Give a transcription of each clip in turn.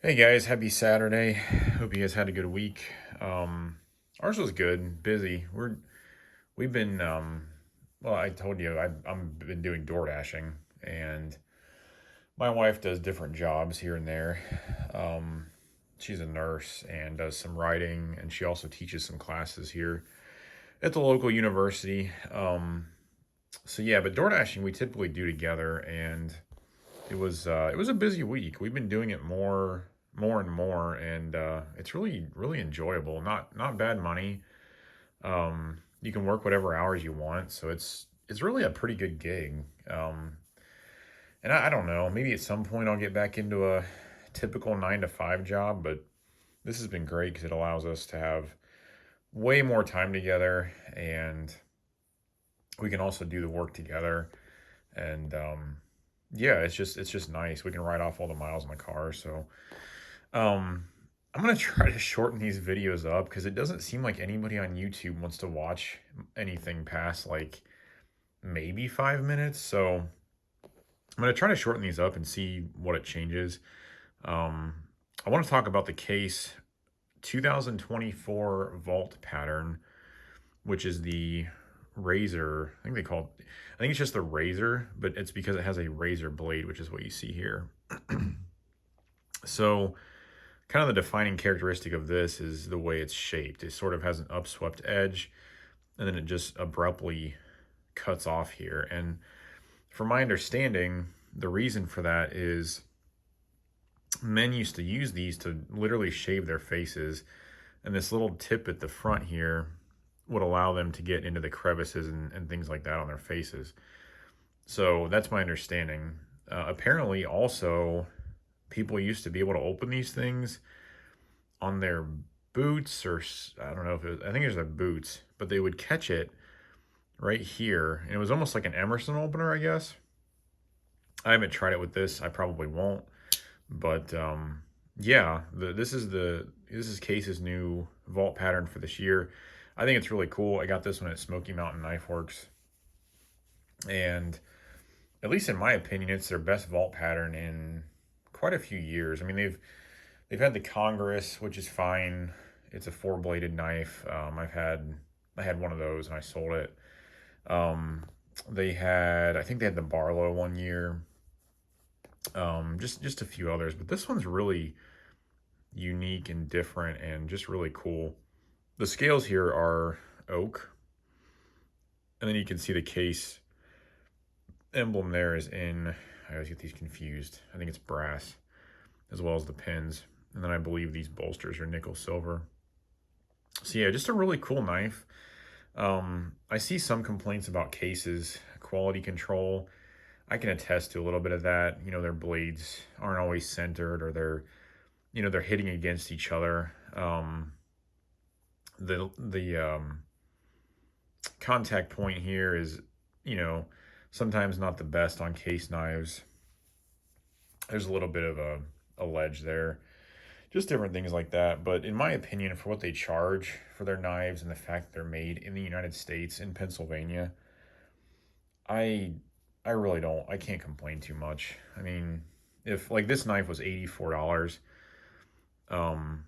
Hey guys, happy Saturday. Hope you guys had a good week. Um, Ours was good, busy. We've been well, I told you I'm been doing door dashing, and my wife does different jobs here and there. Um, she's a nurse and does some writing, and she also teaches some classes here at the local university. So yeah, but door dashing we typically do together, and it was a busy week. We've been doing it more and more, and it's really enjoyable. Not bad money. You can work whatever hours you want, so it's really a pretty good gig. And I don't know, maybe at some point I'll get back into a typical 9 to 5 job, but this has been great because it allows us to have way more time together, and we can also do the work together. And yeah, it's just nice. We can write off all the miles in the car, so Um, I'm gonna try to shorten these videos up because it doesn't seem like anybody on YouTube wants to watch anything past like maybe 5 minutes. So I'm gonna try to shorten these up and see what it changes. Um, I want to talk about the case 2024 vault pattern, which is the razor. I think it's just the razor, but it's because it has a razor blade, which is what you see here. So kind of the defining characteristic of this is the way it's shaped. It sort of has an upswept edge, and then it just abruptly cuts off here. And from my understanding, the reason for that is men used to use these to literally shave their faces, and this little tip at the front here would allow them to get into the crevices and things like that on their faces. So that's my understanding. Apparently, also, people used to be able to open these things on their boots, or I don't know if it was, I think it was their boots, but they would catch it right here, and it was almost like an Emerson opener, I guess. I haven't tried it with this. I probably won't, but yeah, this is Case's new vault pattern for this year. I think it's really cool. I got this one at Smokey Mountain Knife Works, and at least in my opinion, it's their best vault pattern in quite a few years. I mean, they've had the Congress, which is fine. It's a four-bladed knife. I had one of those and I sold it. Um, I think they had the Barlow one year. Just a few others, but this one's really unique and different and just really cool. The scales here are oak, and then you can see the case emblem there is in. I always get these confused. I think it's brass, as well as the pins, and then I believe these bolsters are nickel silver. So yeah, just a really cool knife. I see some complaints about cases, quality control. I can attest to a little bit of that. You know, their blades aren't always centered, or they're hitting against each other. The contact point here is, you know, sometimes not the best on case knives. There's a little bit of a ledge there. Just different things like that. But in my opinion, for what they charge for their knives and the fact that they're made in the United States, in Pennsylvania, I I can't complain too much. I mean, if like this knife was $84, um,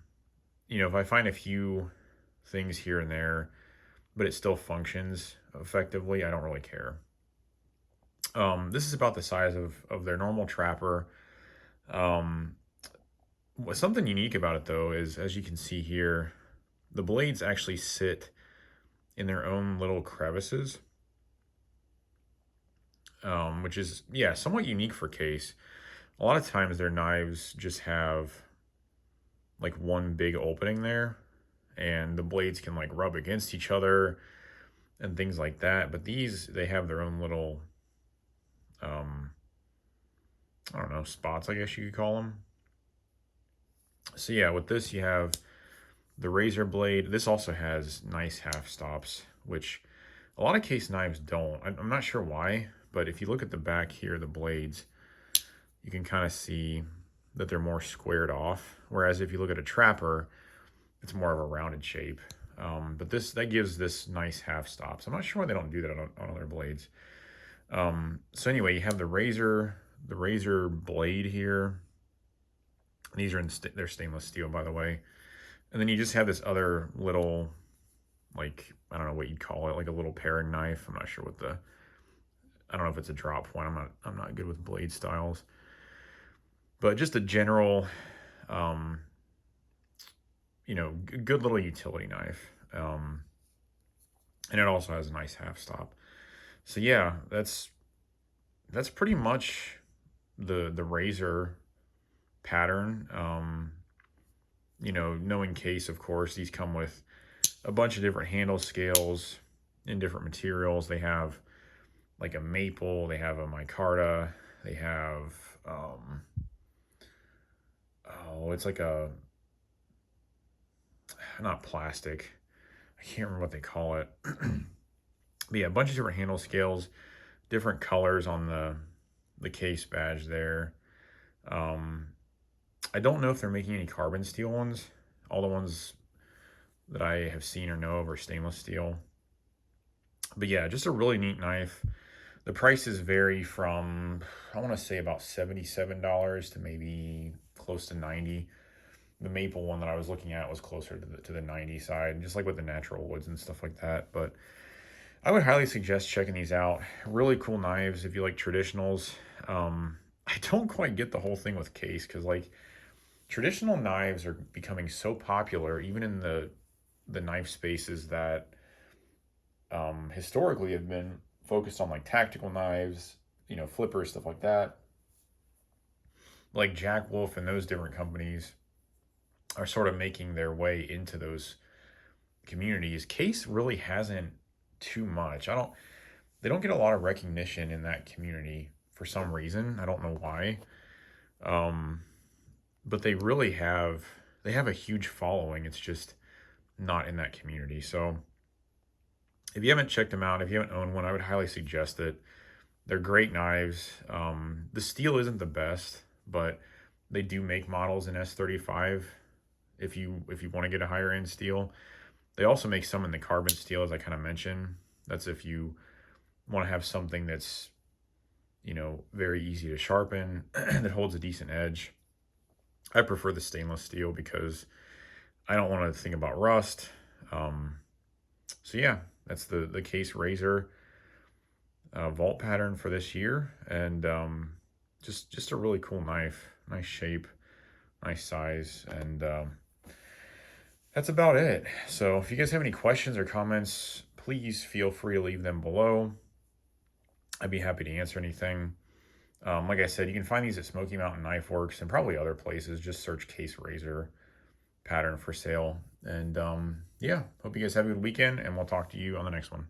if I find a few things here and there, but it still functions effectively, I don't really care. This is about the size of their normal trapper. Um, what's something unique about it though is, as you can see here, the blades actually sit in their own little crevices, which is, yeah, somewhat unique for Case. A lot of times their knives just have like one big opening there, and the blades can like rub against each other and things like that. But these, they have their own little, um, I don't know, spots, I guess you could call them. So yeah, with this, you have the razor blade. This also has nice half stops, which a lot of Case knives don't. I'm not sure why, but if you look at the back here, the blades, you can kind of see that they're more squared off. Whereas if you look at a trapper, it's more of a rounded shape. But that gives this nice half stops. I'm not sure why they don't do that on other blades. So anyway, you have the razor blade here. These are they're stainless steel, by the way. And then you just have this other little, like, I don't know what you'd call it, like a little paring knife. I'm not sure what I don't know if it's a drop point. I'm not good with blade styles, but just a general, um, good little utility knife. And it also has a nice half stop. So yeah, that's pretty much the razor pattern. Knowing case, of course, these come with a bunch of different handle scales in different materials. They have like a maple, they have a micarta, they have it's like a, not plastic. I can't remember what they call it. But yeah, a bunch of different handle scales, different colors on the case badge there. Um, I don't know if they're making any carbon steel ones. All the ones that I have seen or know of are stainless steel. But yeah, just a really neat knife. The prices vary from, I want to say, about $77 to maybe close to 90. The maple one that I was looking at was closer to the 90 side, just like with the natural woods and stuff like that. But I would highly suggest checking these out. Really cool knives if you like traditionals. I don't quite get the whole thing with case, because like traditional knives are becoming so popular, even in the knife spaces that historically have been focused on like tactical knives, flippers, stuff like that. Like Jack Wolf and those different companies are sort of making their way into those communities. Case really hasn't too much. They don't get a lot of recognition in that community for some reason. I don't know why. But they have a huge following. It's just not in that community. So if you haven't checked them out, if you haven't owned one, I would highly suggest it. They're great knives. The steel isn't the best, but they do make models in S35 if you want to get a higher end steel. They also make some in the carbon steel, as I kind of mentioned. That's if you want to have something that's, very easy to sharpen, that holds a decent edge. I prefer the stainless steel because I don't want to think about rust. So yeah, that's the case razor vault pattern for this year, and just a really cool knife, nice shape, nice size, and that's about it. So if you guys have any questions or comments, please feel free to leave them below. I'd be happy to answer anything. Like I said, you can find these at Smokey Mountain Knife Works and probably other places. Just search case razor pattern for sale. And yeah, hope you guys have a good weekend, and we'll talk to you on the next one.